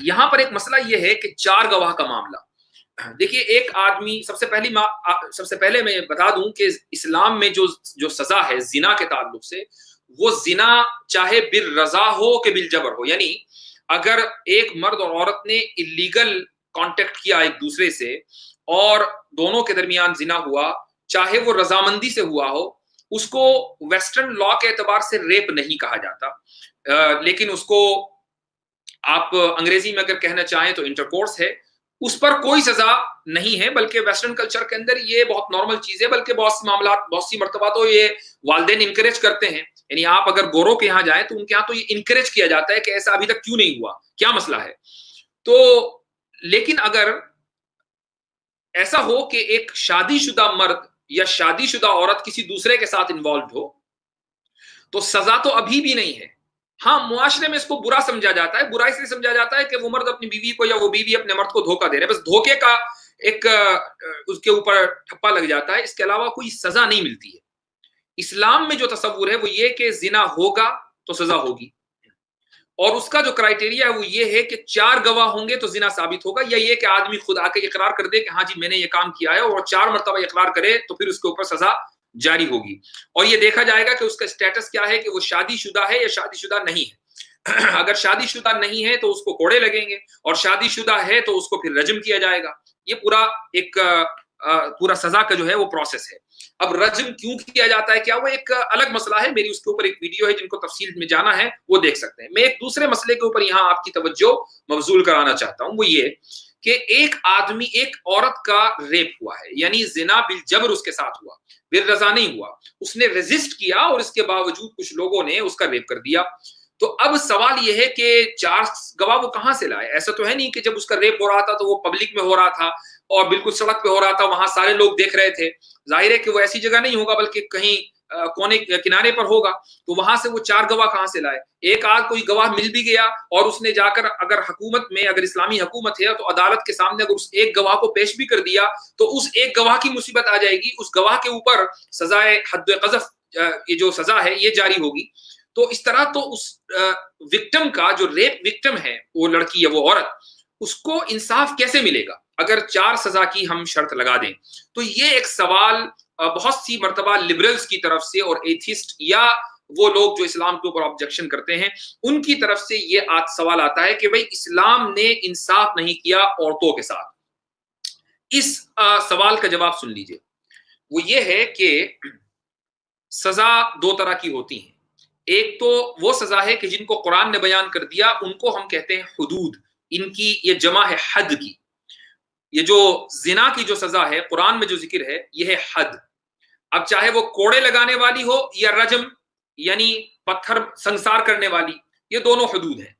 یہاں پر ایک مسئلہ یہ ہے کہ چار گواہ کا معاملہ. دیکھیے ایک آدمی سب سے پہلے میں بتا دوں کہ اسلام میں جو سزا ہے زنا کے تعلق سے، وہ زنا چاہے بالرضا ہو کہ بالجبر ہو، یعنی اگر ایک مرد اور عورت نے اللیگل کانٹیکٹ کیا ایک دوسرے سے اور دونوں کے درمیان زنا ہوا، چاہے وہ رضامندی سے ہوا ہو، اس کو ویسٹرن لا کے اعتبار سے ریپ نہیں کہا جاتا، لیکن اس کو آپ انگریزی میں اگر کہنا چاہیں تو انٹرکورس ہے، اس پر کوئی سزا نہیں ہے، بلکہ ویسٹرن کلچر کے اندر یہ بہت نارمل چیز ہے، بلکہ بہت سی معاملات بہت سی مرتبہ تو یہ والدین انکریج کرتے ہیں. یعنی آپ اگر گوروں کے یہاں جائیں تو ان کے یہاں تو یہ انکریج کیا جاتا ہے کہ ایسا ابھی تک کیوں نہیں ہوا، کیا مسئلہ ہے. تو لیکن اگر ایسا ہو کہ ایک شادی شدہ مرد یا شادی شدہ عورت کسی دوسرے کے ساتھ انوالوڈ ہو تو سزا تو ابھی بھی نہیں ہے. ہاں معاشرے میں اس کو برا سمجھا جاتا ہے، برا اس لیے سمجھا جاتا ہے کہ وہ مرد اپنی بیوی کو یا وہ بیوی اپنے مرد کو دھوکہ دے رہے، بس دھوکے کا ایک اس کے اوپر ٹھپا لگ جاتا ہے، اس کے علاوہ کوئی سزا نہیں ملتی ہے. اسلام میں جو تصور ہے وہ یہ کہ زنا ہوگا تو سزا ہوگی، اور اس کا جو کرائیٹیریا ہے وہ یہ ہے کہ چار گواہ ہوں گے تو زنا ثابت ہوگا، یا یہ کہ آدمی خود آ کے اقرار کر دے کہ ہاں جی میں نے یہ کام کیا ہے، اور چار مرتبہ اقرار کرے تو پھر اس کے اوپر سزا جاری ہوگی. اور یہ دیکھا جائے گا کہ اس کا اسٹیٹس کیا ہے، کہ وہ شادی شدہ ہے یا شادی شدہ نہیں ہے. اگر شادی شدہ نہیں ہے تو اس کو کوڑے لگیں گے، اور شادی شدہ ہے تو اس کو پھر رجم کیا جائے گا. یہ پورا سزا کا جو ہے وہ پروسیس ہے. اب رجم کیوں کیا جاتا ہے، کیا وہ ایک الگ مسئلہ ہے، میری اس کے اوپر ایک ویڈیو ہے، جن کو تفصیل میں جانا ہے وہ دیکھ سکتے ہیں. میں ایک دوسرے مسئلے کے اوپر یہاں آپ کی توجہ مبذول کرانا چاہتا ہوں، وہ یہ کہ ایک آدمی ایک عورت کا ریپ ہوا ہے، یعنی زنا بالجبر اس کے ساتھ ہوا، بالرضا نہیں ہوا، اس نے ریزسٹ کیا اور اس کے باوجود کچھ لوگوں نے اس کا ریپ کر دیا. تو اب سوال یہ ہے کہ چار گواہ وہ کہاں سے لائے؟ ایسا تو ہے نہیں کہ جب اس کا ریپ ہو رہا تھا تو وہ پبلک میں ہو رہا تھا اور بالکل سڑک پہ ہو رہا تھا، وہاں سارے لوگ دیکھ رہے تھے. ظاہر ہے کہ وہ ایسی جگہ نہیں ہوگا بلکہ کہیں کونے کنارے پر ہوگا. تو وہاں سے وہ چار گواہ کہاں سے لائے؟ ایک آدھ کوئی گواہ مل بھی گیا اور اس نے جا کر اگر حکومت میں، اگر اسلامی حکومت ہے تو عدالت کے سامنے اگر اس ایک گواہ کو پیش بھی کر دیا تو اس ایک گواہ کی مصیبت آ جائے گی، اس گواہ کے اوپر سزائے حد قذف، یہ جو سزا ہے یہ جاری ہوگی. تو اس طرح تو اس وکٹم کا، جو ریپ وکٹم ہے وہ لڑکی یا وہ عورت، اس کو انصاف کیسے ملے گا اگر چار سزا کی ہم شرط لگا دیں؟ تو یہ ایک سوال بہت سی مرتبہ لبرلز کی طرف سے اور ایتھسٹ یا وہ لوگ جو اسلام کے اوپر آبجیکشن کرتے ہیں ان کی طرف سے یہ سوال آتا ہے کہ بھئی اسلام نے انصاف نہیں کیا عورتوں کے ساتھ. اس سوال کا جواب سن لیجئے. وہ یہ ہے کہ سزا دو طرح کی ہوتی ہیں. ایک تو وہ سزا ہے کہ جن کو قرآن نے بیان کر دیا، ان کو ہم کہتے ہیں حدود. ان کی یہ جمع ہے حد کی. یہ جو زنا کی جو سزا ہے قرآن میں جو ذکر ہے یہ ہے حد. اب چاہے وہ کوڑے لگانے والی ہو یا رجم یعنی پتھر سنسار کرنے والی، یہ دونوں حدود ہیں.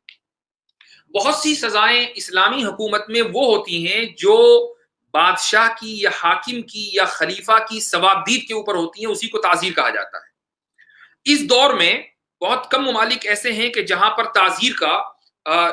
بہت سی سزائیں اسلامی حکومت میں وہ ہوتی ہیں جو بادشاہ کی یا حاکم کی یا خلیفہ کی ثوابدید کے اوپر ہوتی ہیں، اسی کو تعزیر کہا جاتا ہے. اس دور میں بہت کم ممالک ایسے ہیں کہ جہاں پر تعزیر کا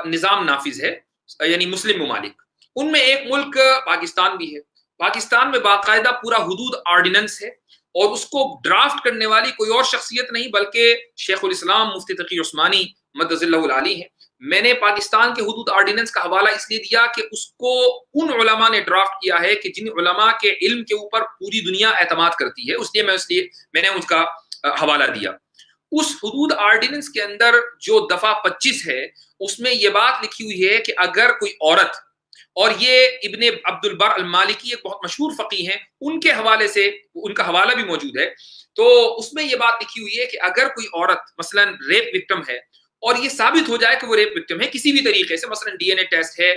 نظام نافذ ہے، یعنی مسلم ممالک. ان میں ایک ملک پاکستان بھی ہے. پاکستان میں باقاعدہ پورا حدود آرڈیننس ہے، اور اس کو ڈرافٹ کرنے والی کوئی اور شخصیت نہیں بلکہ شیخ الاسلام مفتی تقی عثمانی مدظ اللہ العالی ہیں. میں نے پاکستان کے حدود آرڈیننس کا حوالہ اس لیے دیا کہ اس کو ان علماء نے ڈرافٹ کیا ہے کہ جن علماء کے علم کے اوپر پوری دنیا اعتماد کرتی ہے، اس لیے میں نے اس کا حوالہ دیا. اس حدود آرڈیننس کے اندر جو دفعہ 25 ہے اس میں یہ بات لکھی ہوئی ہے کہ اگر کوئی عورت، اور یہ ابن عبد البر المالکی ایک بہت مشہور فقیہ ہیں، ان کے حوالے سے ان کا حوالہ بھی موجود ہے، تو اس میں یہ بات لکھی ہوئی ہے کہ اگر کوئی عورت مثلا ریپ وکٹم ہے اور یہ ثابت ہو جائے کہ وہ ریپ وکٹم ہے کسی بھی طریقے سے، مثلا ڈی این اے ٹیسٹ ہے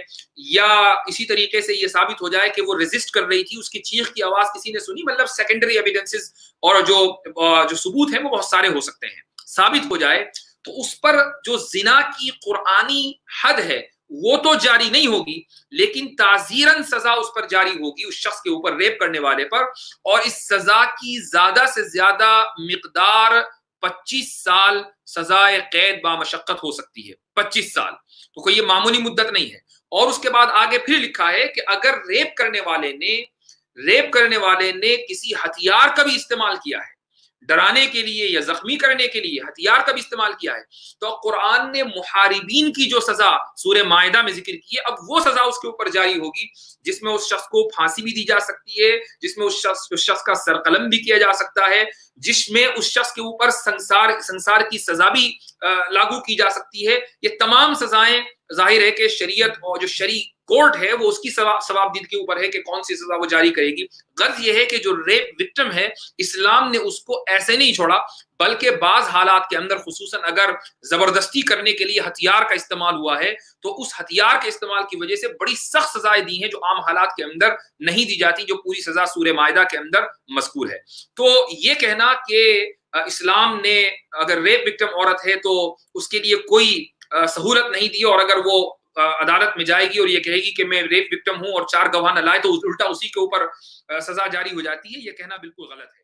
یا اسی طریقے سے یہ ثابت ہو جائے کہ وہ ریزسٹ کر رہی تھی، اس کی چیخ کی آواز کسی نے سنی، مطلب سیکنڈری ایویڈنسز اور جو ثبوت ہیں وہ بہت سارے ہو سکتے ہیں، ثابت ہو جائے تو اس پر جو زنا کی قرآنی حد ہے وہ تو جاری نہیں ہوگی، لیکن تعزیراً سزا اس پر جاری ہوگی، اس شخص کے اوپر، ریپ کرنے والے پر. اور اس سزا کی زیادہ سے زیادہ مقدار 25 سال سزائے قید بامشقت ہو سکتی ہے. 25 سال تو کوئی یہ معمولی مدت نہیں ہے. اور اس کے بعد آگے پھر لکھا ہے کہ اگر ریپ کرنے والے نے کسی ہتھیار کا بھی استعمال کیا ہے، ڈرانے کے لیے یا زخمی کرنے کے لیے ہتھیار کا بھی استعمال کیا ہے، تو قرآن نے محاربین کی جو سزا سورہ مائدہ میں ذکر کی ہے، اب وہ سزا اس کے اوپر جاری ہوگی جس میں اس شخص کو پھانسی بھی دی جا سکتی ہے، جس میں اس شخص کا سر قلم بھی کیا جا سکتا ہے، جس میں اس شخص کے اوپر سنسار کی سزا بھی لاگو کی جا سکتی ہے۔ یہ تمام سزائیں ظاہر ہے کہ شریعت اور جو شرعی کورٹ ہے وہ اس کی ثوابدید کے اوپر ہے کہ کون سی سزا وہ جاری کرے گی۔ غرض یہ ہے کہ جو ریپ وکٹم ہے، اسلام نے اس کو ایسے نہیں چھوڑا، بلکہ بعض حالات کے اندر خصوصاً اگر زبردستی کرنے کے لیے ہتھیار کا استعمال ہوا ہے تو اس ہتھیار کے استعمال کی وجہ سے بڑی سخت سزائیں دی ہیں جو عام حالات کے اندر نہیں دی جاتی، جو پوری سزا سورہ مائدہ کے اندر مذکور ہے۔ تو یہ کہنا کہ اسلام نے اگر ریپ وکٹم عورت ہے تو اس کے لیے کوئی سہولت نہیں دی، اور اگر وہ عدالت میں جائے گی اور یہ کہے گی کہ میں ریپ وکٹم ہوں اور 4 گواہ نہ لائے تو الٹا اسی کے اوپر سزا جاری ہو جاتی ہے، یہ کہنا بالکل غلط ہے۔